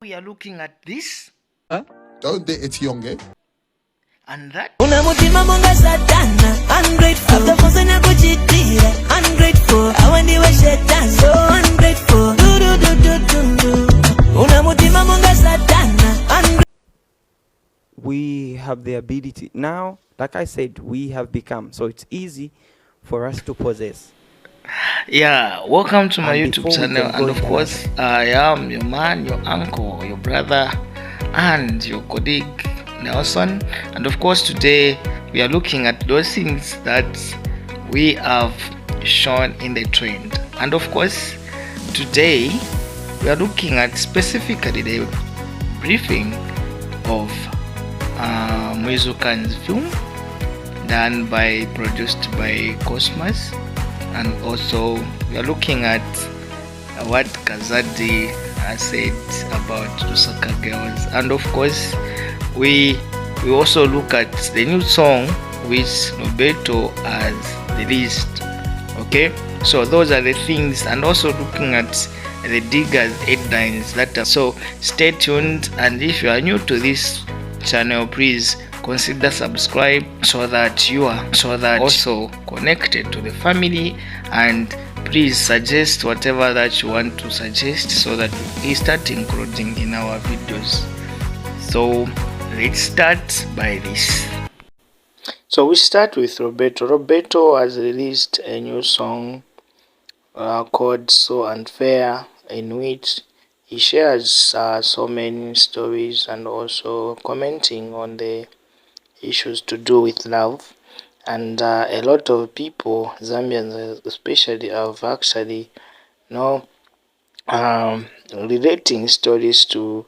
we are looking at this. Huh? Don't date it young, eh? And that. Unamutima monga satana, ungrateful. After fosana kuchitira, ungrateful. Awandiwe shetani, so ungrateful. Do do do do do do. Unamutima monga satana, ungrateful. We have the ability now, like I said, we have become, so it's easy for us to possess. Yeah, welcome to my And YouTube before we channel, can go and of course I am your man, your uncle, your brother, and your colleague Nelson. And of course today we are looking at those things that we have shown in the trend. And of course today we are looking at specifically the briefing of Mwizukanji film produced by Cosmos. And also we are looking at what Kazandi has said about Lusaka girls, and of course we also look at the new song which Roberto has released. Okay, so those are the things, and also looking at the diggers headlines that are. So stay tuned, and if you are new to this channel, please consider subscribe so that you are also connected to the family, and please suggest whatever that you want to suggest so that we start including in our videos. So let's start by this. So we start with Roberto. Roberto has released a new song called So Unfair, in which he shares so many stories and also commenting on the issues to do with love. And a lot of people, Zambians especially, have actually relating stories to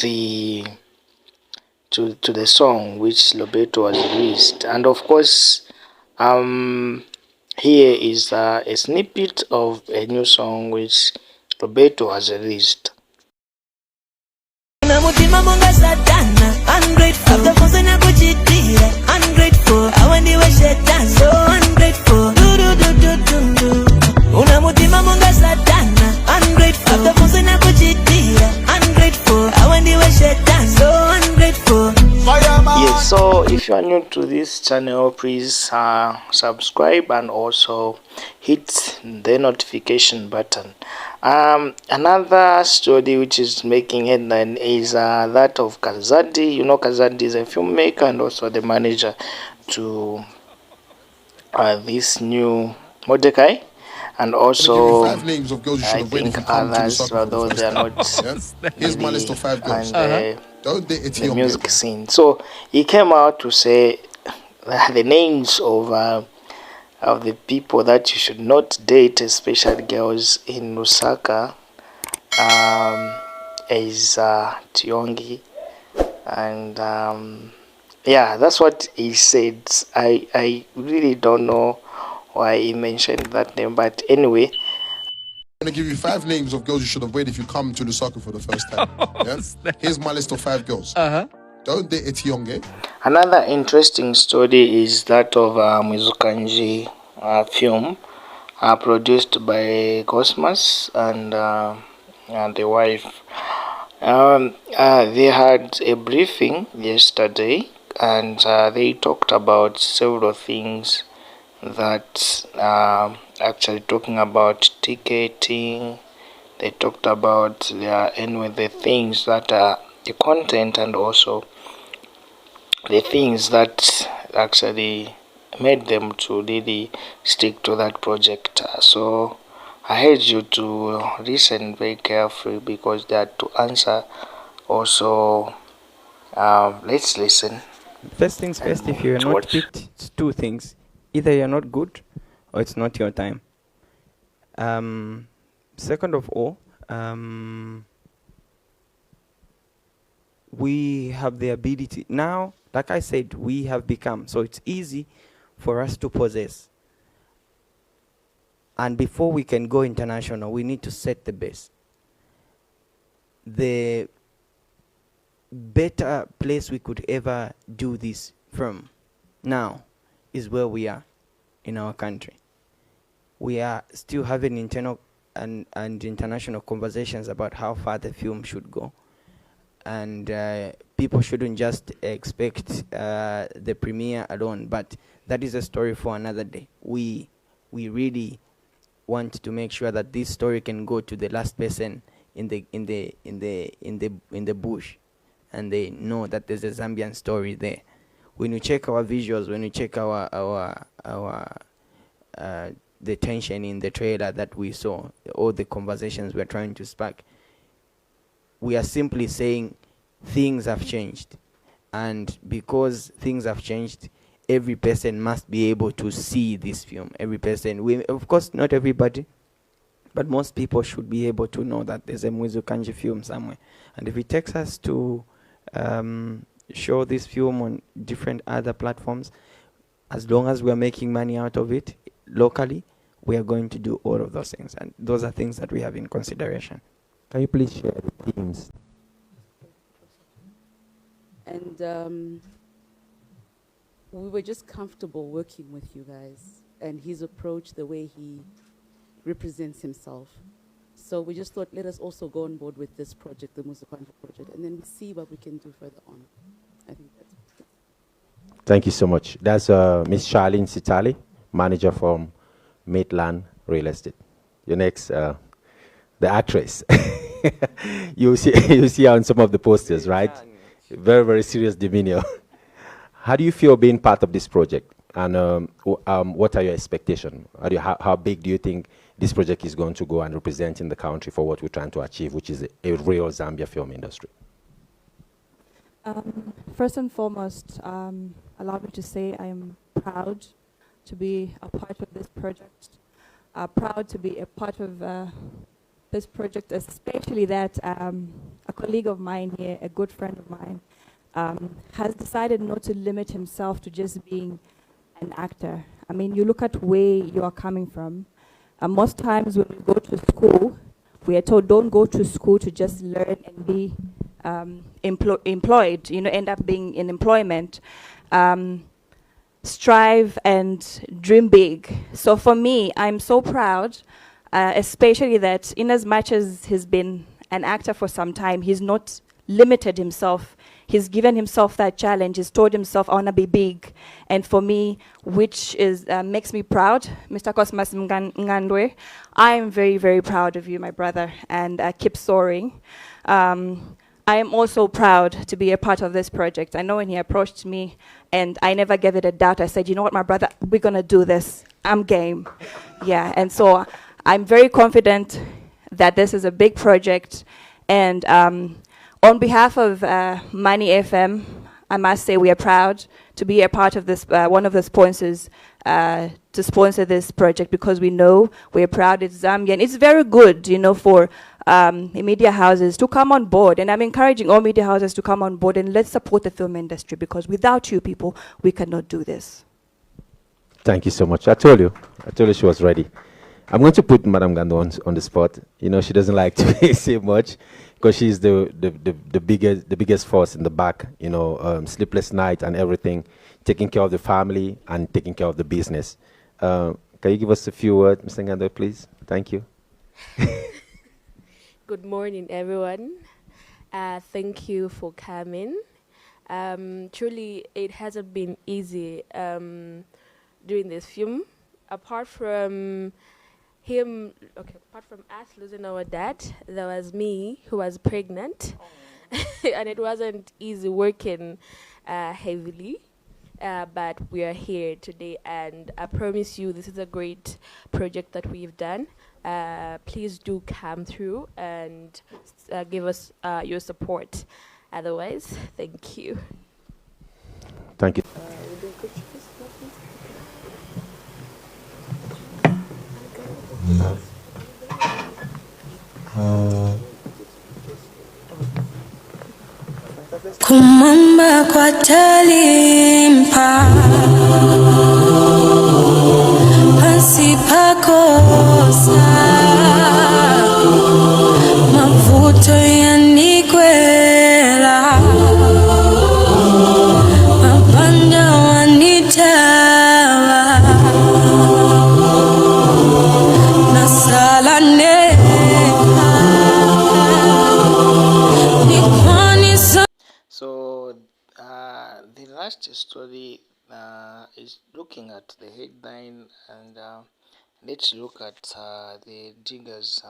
the song which Roberto has released. And of course here is a snippet of a new song which Roberto has released. Unamutima monga satana, ungrateful. After fosana kuchitira, ungrateful. Awandiwe shetani, so ungrateful. Do do do do do do. Unamutima monga satana, ungrateful. After fosana kuchitira, ungrateful. Awandiwe shetani, so ungrateful. Yes, so if you are new to this channel, please subscribe and also hit the notification button. Another story which is making headline is that of Kazandi. You know, Kazandi is a filmmaker and also the manager to this new Mordecai, and also Five names of girls you should I avoid if you think come to the others, soccer for although the they are first not time. Here's my list of 5 girls. Don't date it the young, music eh? scene. So he came out to say the names of the people that you should not date, especially girls in Lusaka, is Tiongi, and yeah, that's what he said. I really don't know why he mentioned that name, but anyway, I'm going to give you 5 names of girls you should avoid if you come to the soccer for the first time. Yeah? Here's my list of 5 girls. Don't date it young, eh? Another interesting story is that of Mwizukanji film produced by Cosmos and the wife. They had a briefing yesterday, and they talked about several things that actually talking about ticketing. They talked about the things that are the content, and also the things that actually made them to really stick to that project. So I urge you to listen very carefully because they had to answer also. Let's listen. First things first, if you're not picked, it's 2 things. Either you're not good or it's not your time. Second of all, we have the ability now, like I said, we have become, so it's easy for us to possess. And before we can go international, we need to set the base. The better place we could ever do this from now is where we are in our country. We are still having internal and international conversations about how far the film should go. and people shouldn't just expect the premiere alone, but that is a story for another day. We really want to make sure that this story can go to the last person in the bush, and they know that there's a Zambian story there. When you check our visuals, when you check our the tension in the trailer that we saw, all the conversations we're trying to spark, we are simply saying things have changed. And because things have changed, every person must be able to see this film. Every person, of course, not everybody, but most people should be able to know that there's a Mwizukanji film somewhere. And if it takes us to show this film on different other platforms, as long as we're making money out of it locally, we are going to do all of those things. And those are things that we have in consideration. Can you please share the themes? And we were just comfortable working with you guys and his approach, the way he represents himself. So we just thought, let us also go on board with this project, the Mwizukanji project, and then see what we can do further on. I think that's it. Thank you so much. That's Miss Charlene Sitali, manager from Maitland Real Estate. Your next, the actress. you see her on some of the posters, right? Very, very serious demeanor. How do you feel being part of this project? And what are your expectations? How big do you think this project is going to go and represent in the country for what we're trying to achieve, which is a real Zambia film industry? First and foremost, allow me to say I am proud to be a part of this project. Proud to be a part of this project, especially that a colleague of mine here, a good friend of mine, has decided not to limit himself to just being an actor. I mean, you look at where you are coming from. Most times when we go to school, we are told don't go to school to just learn and be employed, end up being in employment. Strive and dream big. So for me, I'm so proud, especially that in as much as he's been an actor for some time, he's not limited himself. He's given himself that challenge. He's told himself, I want to be big. And for me, which is makes me proud, Mr. Cosmas Ngandwe, I am very, very proud of you, my brother, and keep soaring. I am also proud to be a part of this project. I know when he approached me, and I never gave it a doubt, I said, you know what, my brother, we're going to do this. I'm game. Yeah, and so I'm very confident that this is a big project. And on behalf of Money FM, I must say we are proud to be a part of this, one of the sponsors to sponsor this project, because we know we're proud it's Zambian. It's very good, for media houses to come on board. And I'm encouraging all media houses to come on board and let's support the film industry, because without you people, we cannot do this. Thank you so much. I told you she was ready. I'm going to put Madam Gando on the spot. She doesn't like to say much, because she's the biggest force in the back, sleepless night and everything, taking care of the family and taking care of the business. Can you give us a few words, Mr. Gando, please? Thank you. Good morning, everyone. Thank you for coming. Truly, it hasn't been easy doing this film. Apart from us losing our dad, there was me who was pregnant, and it wasn't easy working heavily. But we are here today, and I promise you this is a great project that we've done. Please do come through and give us your support. Otherwise, thank you. Thank you. Kumamba kwa talimpa pansi pakosa mavuto yanikwela mabanda wanitawa nasalane nikwani a story is looking at the headline, and let's look at the diggers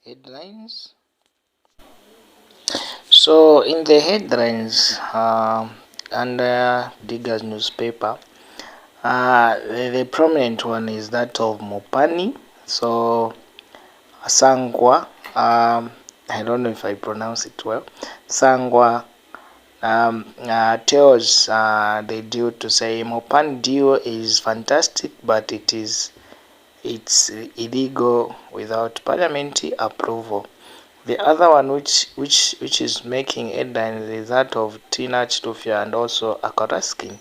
headlines. So in the headlines under diggers newspaper, the prominent one is that of Mopani. So Sangwa, I don't know if I pronounce it well. Sangwa tells the deal to say Mopan deal is fantastic, but it's illegal without parliamentary approval. The other one which is making headlines is that of Tina Chitufya and also Akaraskin.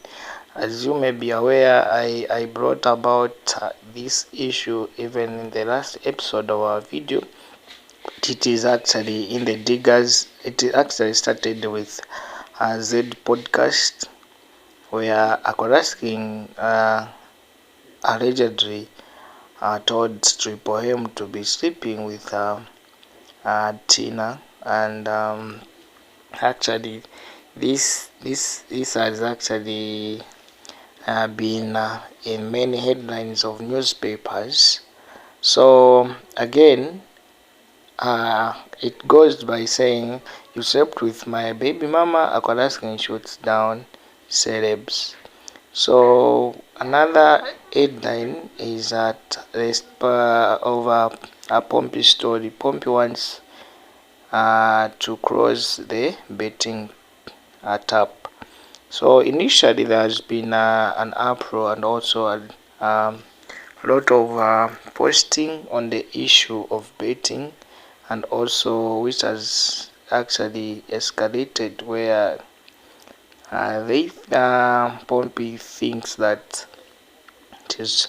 As you may be aware, I brought about this issue even in the last episode of our video. It is actually in the diggers. It actually started with Z podcast, where Akaraskin allegedly told Triple M to be sleeping with Tina, and actually this has actually been in many headlines of newspapers. So again, it goes by saying, you slept with my baby mama, Akaraskin shoots down celebs. So another headline is that over a Pompey story. Pompey wants to cross the betting tap. So initially there has been an uproar and also a lot of posting on the issue of betting, and also which has actually escalated where Pompey thinks that it is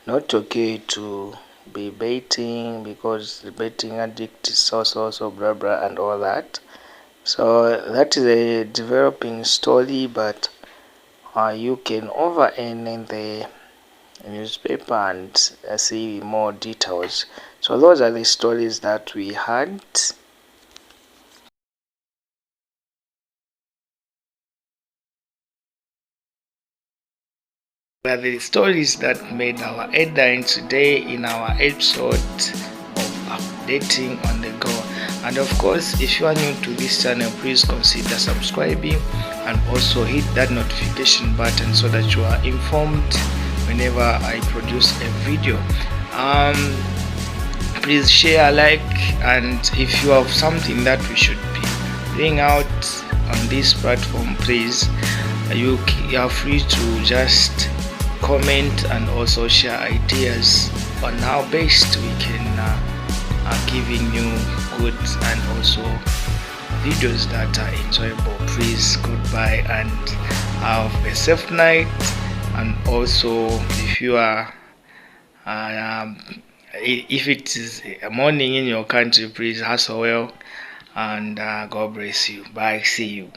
not okay to be betting because the betting addict is so blah blah and all that. So that is a developing story, but you can overend in the newspaper and see more details. So those are the stories that we had. Are the stories that made our headlines today in our episode of Updating on the Go. And of course, if you are new to this channel, please consider subscribing and also hit that notification button so that you are informed whenever I produce a video. Please share, like, and if you have something that we should be bring out on this platform, please you are free to just comment and also share ideas on how best we can giving you good and also videos that are enjoyable. Please goodbye and have a safe night. And also, if you are if it is a morning in your country, please hustle well, and God bless you. Bye. See you.